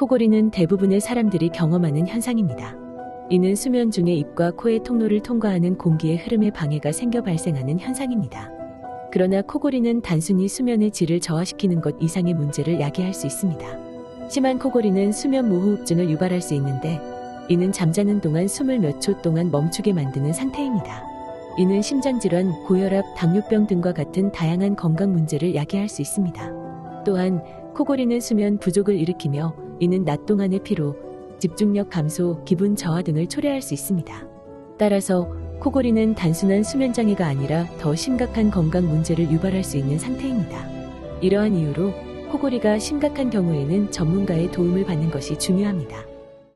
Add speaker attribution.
Speaker 1: 코골이는 대부분의 사람들이 경험하는 현상입니다. 이는 수면 중에 입과 코의 통로를 통과하는 공기의 흐름에 방해가 생겨 발생하는 현상입니다. 그러나 코골이는 단순히 수면의 질을 저하시키는 것 이상의 문제를 야기할 수 있습니다. 심한 코골이는 수면 무호흡증을 유발할 수 있는데, 이는 잠자는 동안 숨을 몇 초 동안 멈추게 만드는 상태입니다. 이는 심장질환, 고혈압, 당뇨병 등과 같은 다양한 건강 문제를 야기할 수 있습니다. 또한 코골이는 수면 부족을 일으키며, 이는 낮 동안의 피로, 집중력 감소, 기분 저하 등을 초래할 수 있습니다. 따라서 코골이는 단순한 수면장애가 아니라 더 심각한 건강 문제를 유발할 수 있는 상태입니다. 이러한 이유로 코골이가 심각한 경우에는 전문가의 도움을 받는 것이 중요합니다.